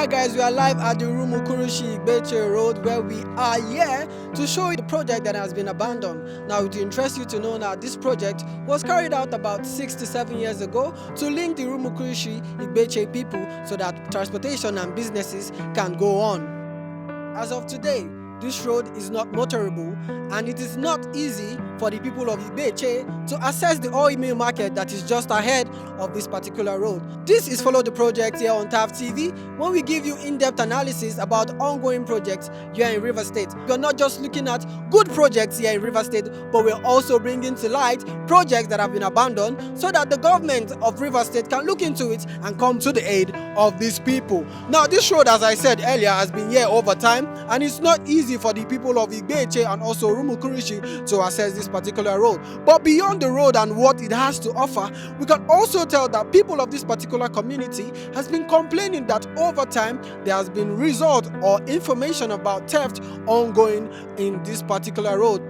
Alright guys, we are live at the Igbo-Etche Road where we are here to show you the project that has been abandoned. Now, to interest you to know that this project was carried out about 6 to 7 years ago to link the Igbo-Etche people so that transportation and businesses can go on. As of today, this road is not motorable and it is not easy for the people of Igbo-Etche to access the oil mill market that is just ahead of this particular road. This is Follow the Project here on thavtv, when we give you in-depth analysis about ongoing projects here in Rivers State. We're not just looking at good projects here in Rivers State, but we're also bringing to light projects that have been abandoned so that the government of Rivers State can look into it and come to the aid of these people. Now, this road, as I said earlier, has been here over time and it's not easy for the people of Igbo-Etche and also Rumukurushi to access this particular road. But beyond the road and what it has to offer, we can also tell that people of this particular community has been complaining that over time there has been result or information about theft ongoing in this particular road.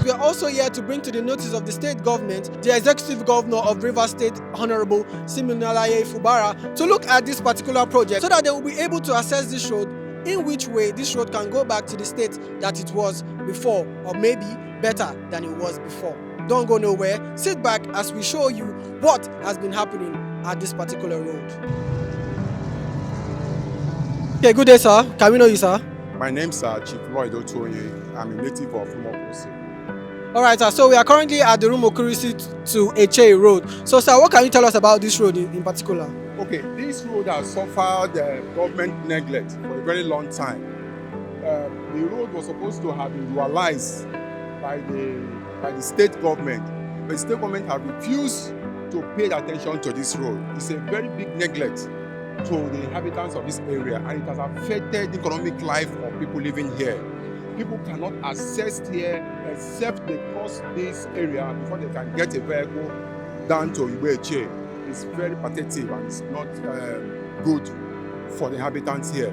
We are also here to bring to the notice of the state government, the executive governor of Rivers State, Honorable Siminalaye Fubara, to look at this particular project so that they will be able to assess this road, in which way this road can go back to the state that it was before, or maybe better than it was before. Don't go nowhere. Sit back as we show you what has been happening at this particular road. Okay, good day, sir. Can we know you, sir? My name is Chief Lloyd Otoye. I'm a native of Harcourt. Alright, sir. So we are currently at the Igbo-Etche to Etche Road. So, sir, what can you tell us about this road in particular? Okay, this road has suffered government neglect for a very long time. The road was supposed to have been realized by the state government. But the state government have refused to pay attention to this road. It's a very big neglect to the inhabitants of this area, and it has affected the economic life of people living here. People cannot access here except they cross this area before they can get a vehicle down to Igbo-Etche. It's very pathetic and it's not good for the inhabitants here.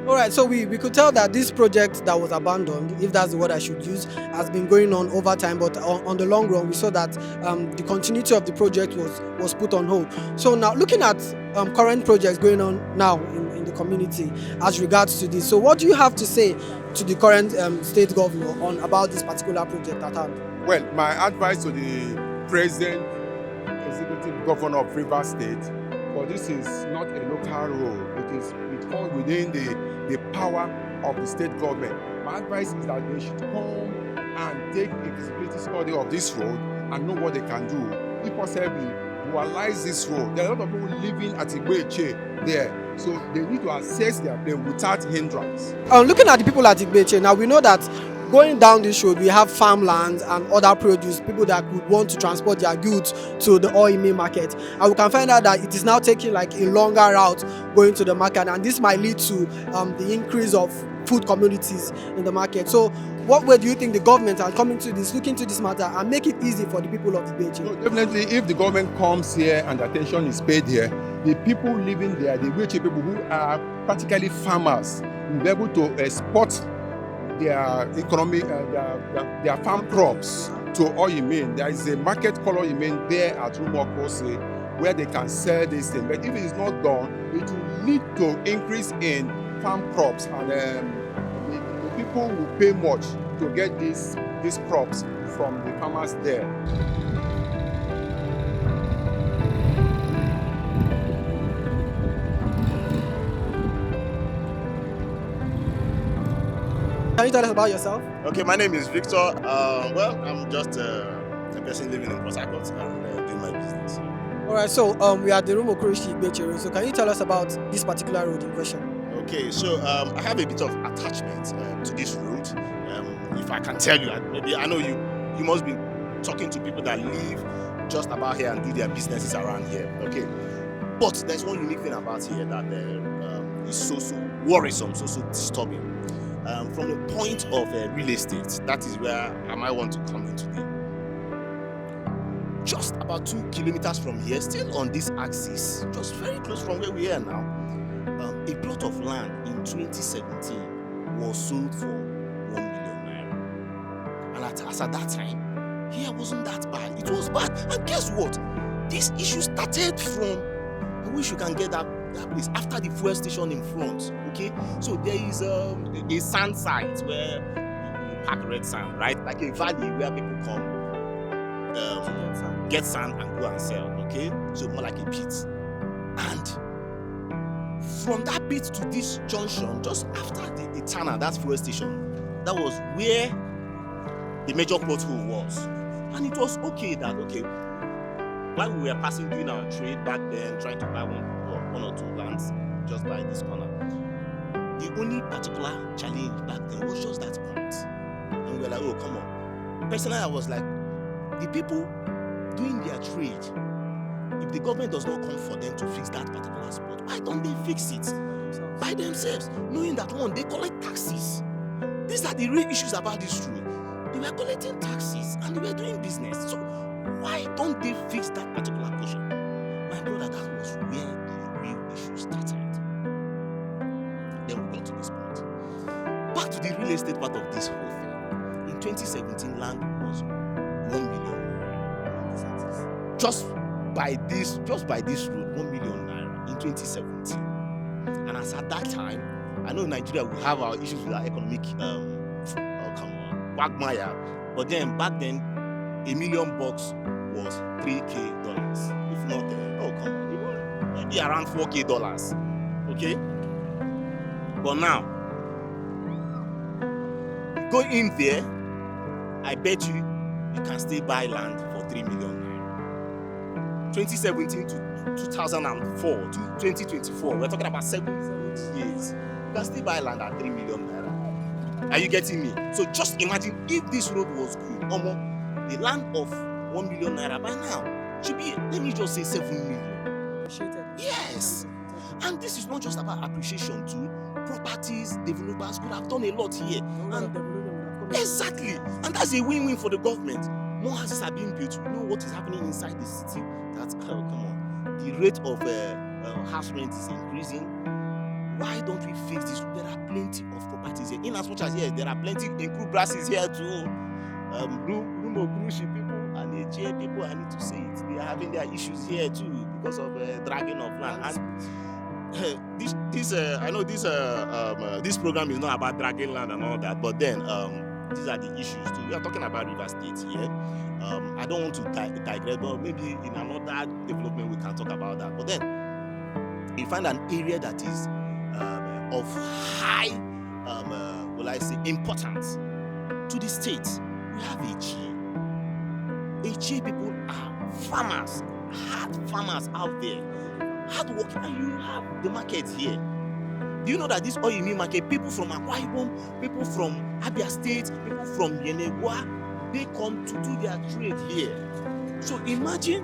Alright, so we could tell that this project that was abandoned, if that's the word I should use, has been going on over time, but on the long run we saw that the continuity of the project was put on hold. So now, looking at current projects going on now in the community as regards to this, so what do you have to say to the current state governor on about this particular project at hand? Well, my advice to the present executive governor of Rivers State, for this is not a local road, it falls within the power of the state government. My advice is that they should come and take a feasibility study of this road and know what they can do. If possibly, realize this road. There are a lot of people living at Igbo-Etche there, so they need to access their place without hindrance. Looking at the people at Igbo-Etche, now we know that going down this road, we have farmlands and other produce, people that would want to transport their goods to the oil mill market. And we can find out that it is now taking like a longer route going to the market, and this might lead to the increase of food commodities in the market. So what way do you think the government are coming to this, looking to this matter and make it easy for the people of Igbo-Etche? No, definitely, if the government comes here and attention is paid here, the people living there, the Igbo-Etche people who are practically farmers, will be able to export their economy, their farm crops to oil mill. There is a market called oil mill there at Harcourt where they can sell this thing. But if it is not done, it will lead to increase in farm crops, and the people will pay much to get these crops from the farmers there. Can you tell us about yourself? Okay, my name is Victor. Well, I'm just a person living in Harcourt and doing my business. Alright, so we are at the Igbo-Etche Road. So can you tell us about this particular road in question? Okay, so I have a bit of attachment to this road. If I can tell you, maybe I know you must be talking to people that live just about here and do their businesses around here. Okay, but there's one unique thing about here that is so worrisome, so disturbing. From the point of real estate, that is where I might want to come in today. just about 2 kilometers from here, still on this axis, just very close from where we are now, a plot of land in 2017 was sold for 1 million naira. And as at that time, here wasn't that bad. It was bad. And guess what? This issue started from, I wish you can get that place, after the fuel station in front. Okay? So there is a sand site where you pack red sand, right? Like a valley where people come get sand and go and sell. Okay? So more like a pit. And from that pit to this junction, just after the tunnel, that fuel station, that was where the major pothole was. And it was okay that, okay, while we were passing doing our trade back then, trying to buy one or two lands just by this corner, the only particular challenge back then was just that point. And we were like, oh, come on. Personally, I was like, the people doing their trade, if the government does not come for them to fix that particular spot, why don't they fix it by themselves? Knowing that, one, they collect taxes. These are the real issues about this road. They were collecting taxes and they were doing business. So why don't they fix that particular portion? My brother, that was where the real issue started. Then we got to this point. Back to the real estate part of this whole thing. In 2017, land was 1 million naira. Just by this road, 1 million naira in 2017. And as at that time, I know in Nigeria we have our issues with our economic quagmire, but then back then, $1 million was $3K. If not, maybe around $4K. Okay? But now, go in there, I bet you can still buy land for 3 million naira. 2017 to 2004 to 2024, we're talking about 7 years. You can still buy land at 3 million naira. Are you getting me? So just imagine if this road was good, the land of 1 million naira by now should be, let me just say, 7 million. Yes. And this is not just about appreciation too. Properties, developers could have done a lot here. And exactly. And that's a win-win for the government. More houses are being built. We know what is happening inside the city. That's, come on. The rate of house rent is increasing. Why don't we fix this? There are plenty of properties here. In as much as here, there are plenty include brasses here too. Rumo-Kurushi people and Etche people, I need to say it. They are having their issues here too because of dragging of land. And I know this program is not about dragging land and all that, but then these are the issues too. We are talking about River State here. I don't want to digress, but maybe in another development we can talk about that. But then you find an area that is of high, importance to the state. We have Igbo-Etche. Igbo people are farmers, hard farmers out there, hard working, and you have the market here. Do you know that this oil mill market, people from Akwa Ibom, people from Abia State, people from Yenegua, they come to do their trade here. So imagine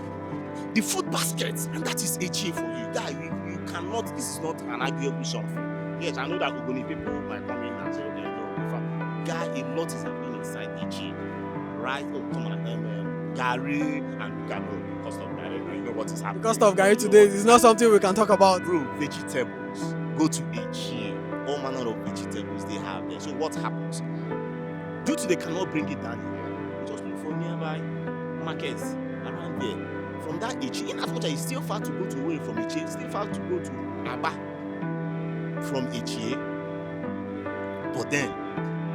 the food baskets, and that is Igbo for you. Guy, you cannot, this is not an arguable something. Yes, I know that Ogoni people might come in and say, okay, no, guy, a lot is happening inside Igbo, right? Oh, come on, Gary and Gano, cost of Gary, you know what is happening. The cost of Gary today is not something we can talk about. Bro, vegetables, go to Igbo, all manner of vegetables they have there. So what happens? Due to they cannot bring it down here, we just look for nearby markets around there. From that Igbo, in as much as it's still far to go to away from Igbo, it's still far to go to Aba from Igbo. But then,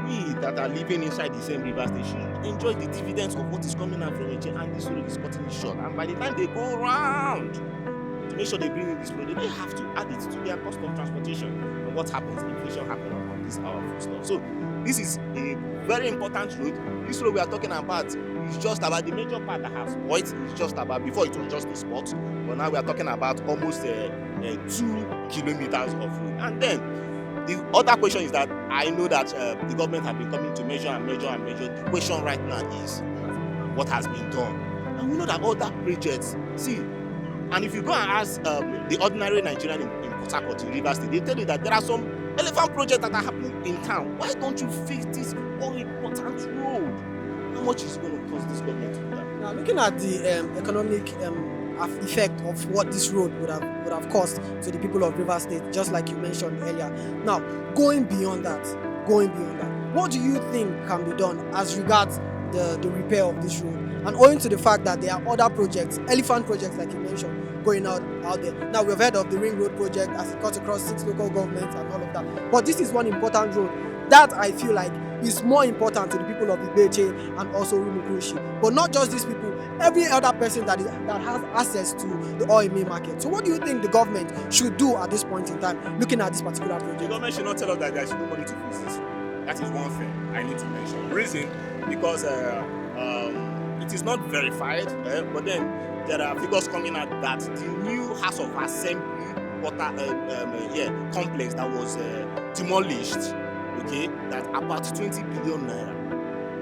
we that are living inside the same river station enjoy the dividends of what is coming out from Igbo, and this road is cutting it short. And by the time they go around to make sure they bring in this road, they have to add it to their cost of transportation. And what happens? Inflation happens on this our food stuff. So this is a very important road. This road we are talking about is just about the major part that has spoiled. It's just about, before it was just a spot, but now we are talking about almost 2 kilometers of road. And then the other question is that I know that the government have been coming to measure and measure and measure. The question right now is what has been done. And we know that other projects, see, and if you go and ask the ordinary Nigerian in Port Harcourt, in River State, they tell you that there are some elephant projects that are happening in town. Why don't you fix this all important road? How much is it going to cost this government to do that? Now, looking at the economic effect of what this road would have cost to the people of Rivers State, just like you mentioned earlier. Now, going beyond that, what do you think can be done as regards the repair of this road? And owing to the fact that there are other projects, elephant projects like you mentioned, going out there. Now, we've heard of the Ring Road project as it cuts across 6 local governments and all of that. But this is one important road that I feel like is more important to the people of Igbo-Etche and also Rumukurushi. But not just these people, every other person that has access to the oil mill market. So what do you think the government should do at this point in time, looking at this particular project? The government should not tell us that there is no money to fix this. That is one thing I need to mention. Reason, because it is not verified, but then there are figures coming out that the new House of Assembly complex that was demolished, okay, that about 20 billion naira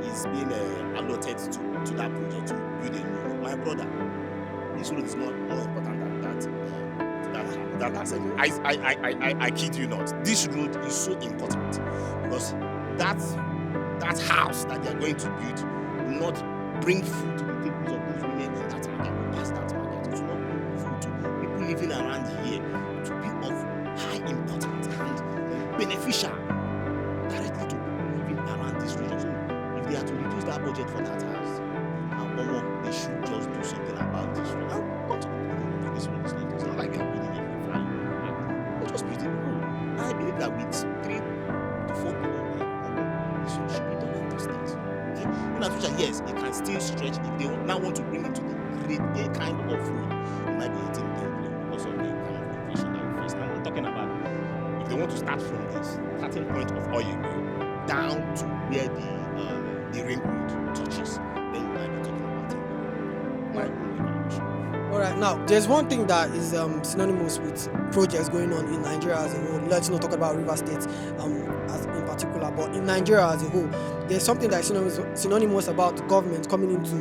is being allotted to that project to build a new road. My brother, this road is not more important than that assembly. I kid you not. This road is so important because that house that they are going to build will not bring food to the tables of those women in that market, will pass that market. It will not bring food to people living around here. To be of high importance and beneficial directly to people living around this region. So if they are to reduce that budget for that house, they should just do something about this road. Now, come to this road is not like they are building a flying. They're just building a road. And I believe that with 3 to 4 billion, this road should be done in those states. Okay? In the future, yes, it can still stretch. If they now want to bring it to the great kind of road, it might be 18 billion because of the kind of inflation that we face. Now, I'm talking about if they want to start from this starting point of oil mill down to where the ring road touches, then we might be talking about it. My own evaluation. All right, now there's one thing that is synonymous with projects going on in Nigeria as a whole. Let's not talk about River State as in particular, but in Nigeria as a whole, there's something that is synonymous about government coming into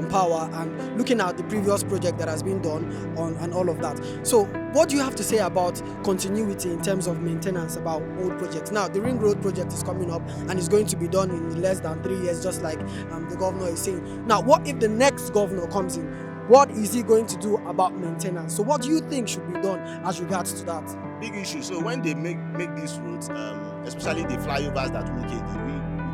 power and looking at the previous project that has been done on and all of that. So, what do you have to say about continuity in terms of maintenance about old projects? Now, the Ring Road project is coming up and it's going to be done in less than 3 years, just like the governor is saying. Now, what if the next governor comes in? What is he going to do about maintenance? So what do you think should be done as regards to that? Big issue. So when they make these roads, especially the flyovers that we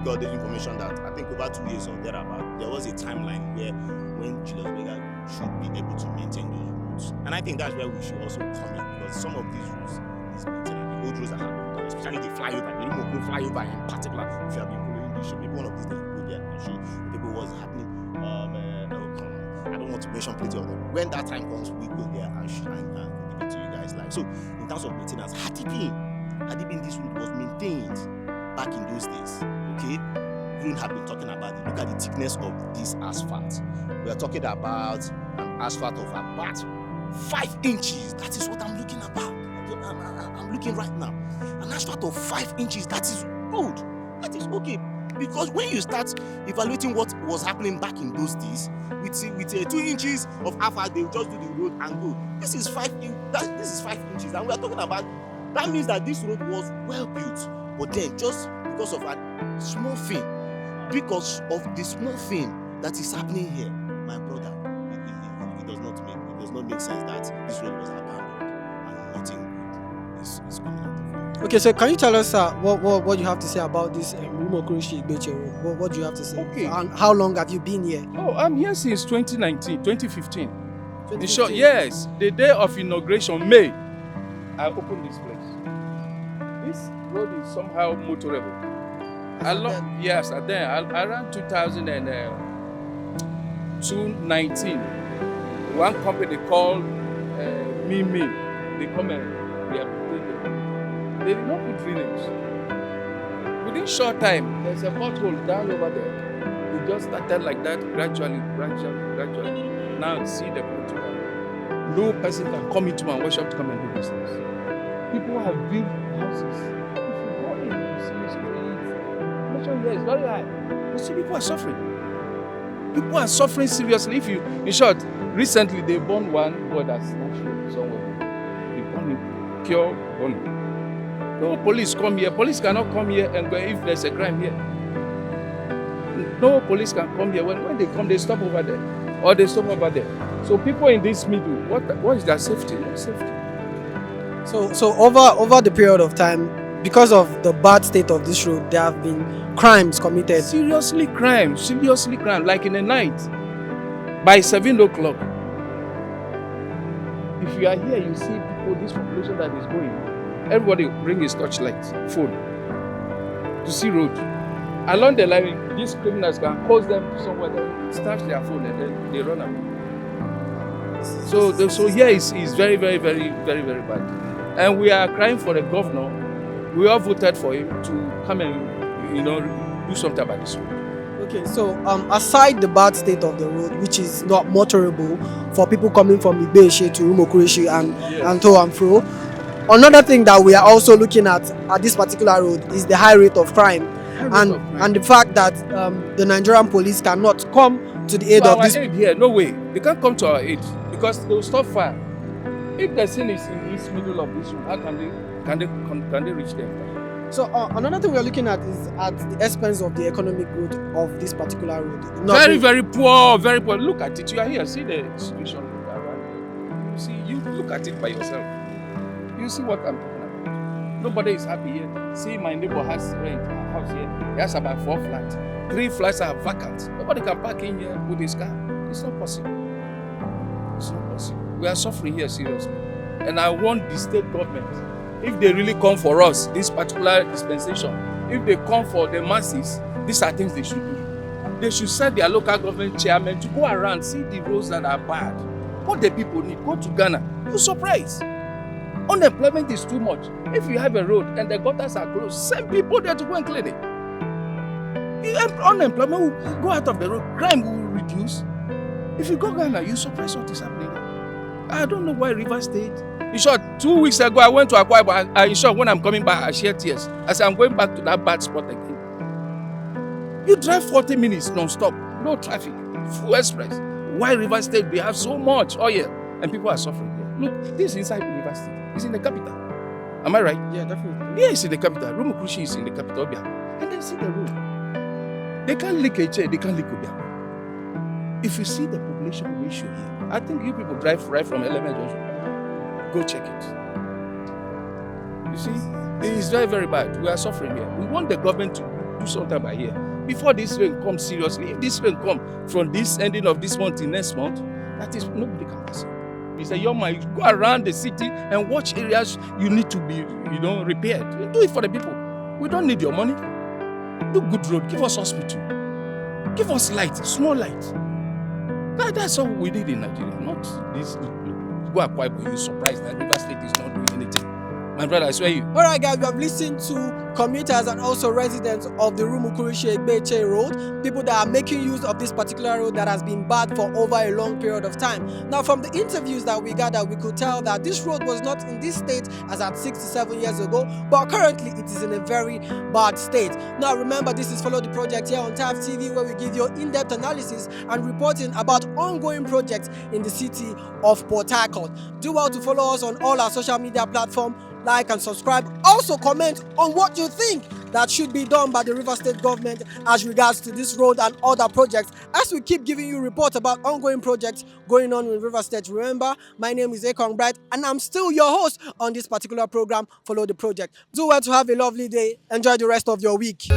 got the information that I think over 2 years or thereabout, there was a timeline where when Julius Berger should be able to maintain those roads. And I think that's where we should also come in, because some of these roads is maintaining the old roads that have been done, especially the flyover, the Igbo flyover in particular. If you have been following this show, maybe one of these days you go there and show people what's happening. I don't want to mention plenty of them. When that time comes, we go there and give it to you guys live. So, in terms of maintenance, had it been this road was maintained back in those days, okay? We wouldn't have been talking about it. Look at the thickness of this asphalt. We are talking about an asphalt of about 5 inches. That is what I'm looking about. I'm looking right now. An asphalt of 5 inches. That is good. That is okay. Because when you start evaluating what was happening back in those days, with 2 inches of asphalt, they will just do the road and go. This is 5 inches, and we are talking about. That means that this road was well built, but then just because of a small thing, because of the small thing that is happening here, my brother, it does not make sense that this road was abandoned and nothing good is coming out of it. Okay, so can you tell us what you have to say about this Rumukurushi Igbo-Etche road? What do you have to say? Okay. And how long have you been here? Oh, I'm here since 2015. In short, yes, the day of inauguration, May, I opened this place. This road is somehow motorable. Yes, around 2019, one company called Mimi, they come and they are they did not put drainage. Within short time, there's a pothole down over there. It just started like that, gradually. Now see the pothole. No person can come into my workshop to come and do business. People have built houses. If you go in, you see the streets. Here is very high. You see, people are suffering. People are suffering seriously. In short, recently they burned one boy that's natural somewhere. They burned him, pure burning. No police come here. Police cannot come here and go if there's a crime here. No police can come here. When they come, they stop over there. Or they stop over there. So people in this middle, what is their safety? No safety. So over the period of time, because of the bad state of this road, there have been crimes committed. Seriously crime. Like in the night, by 7 o'clock. If you are here, you see people, this population that is going. Everybody bring his torchlight, phone, to see road. Along the line, these criminals can cause them somewhere, they snatch their phone and then they run away. So here is very, very, very, very, very bad. And we are crying for the governor. We all voted for him to come and, do something about this road. Okay, so aside the bad state of the road, which is not motorable for people coming from Igbo-Etche to Harcourt and to and fro, another thing that we are also looking at this particular road is the high rate of crime. And the fact that the Nigerian police cannot come to the aid of this. Aid here, no way. They can't come to our aid because they will stop fire. If the scene is in this middle of this room, how can they reach them? So another thing we are looking at is at the expense of the economic growth of this particular road. Very, very poor, very poor. Look at it. You are here. See the situation around. You see, you look at it by yourself. You see what I'm talking about. Nobody is happy here. See, my neighbor has rent a house here. He has about 4 flats. 3 flats are vacant. Nobody can park in here with his car. It's not possible. It's not possible. We are suffering here seriously. And I want the state government, if they really come for us, this particular dispensation, if they come for the masses, these are things they should do. They should send their local government chairman to go around, see the roads that are bad. What the people need. Go to Ghana. You're surprised. Unemployment is too much. If you have a road and the gutters are closed, send people there to go and clean it. Unemployment will go out of the road. Crime will reduce. If you go Ghana, you're surprised what is happening. I don't know why River State. In short, 2 weeks ago, I went to Akwa Ibom. In short, when I'm coming back, I shed tears. I said, I'm going back to that bad spot again. You drive 40 minutes non-stop, no traffic, full express. Why River State? We have so much oil, and people are suffering here. Look, this is inside River State. It's in the capital. Am I right? Yeah, definitely. Yeah, it's in the capital. Harcourt is in the capital. And then see the road. They can't lick Eche, they can't lick Obia. If you see the population ratio here, I think you people drive right from Element Junction. Go check it. You see, it is very, very bad. We are suffering here. We want the government to do something about here. Before this rain comes seriously, if this rain comes from this ending of this month to next month, that is, nobody can pass it. He said, young man, you go around the city and watch areas you need to be, repaired. Do it for the people. We don't need your money. Do good road. Give us hospital. Give us light, small light. That's all we did in Nigeria. Not this. Go Akwa Ibom, you're surprised that River State is not doing anything. My brother, I swear you. Alright guys, we have listened to commuters and also residents of the Igbo-Etche road, people that are making use of this particular road that has been bad for over a long period of time. Now from the interviews that we gathered, we could tell that this road was not in this state as at 6 to 7 years ago, but currently it is in a very bad state. Now remember, this is Follow the Project here on thavtv, where we give you in-depth analysis and reporting about ongoing projects in the city of Port Harcourt. Do well to follow us on all our social media platforms, like and subscribe. Also comment on what you think that should be done by the River State government as regards to this road and other projects, as we keep giving you reports about ongoing projects going on in River State. Remember, my name is Harcourt and I'm still your host on this particular program, Follow the Project. Do well to have a lovely day. Enjoy the rest of your week.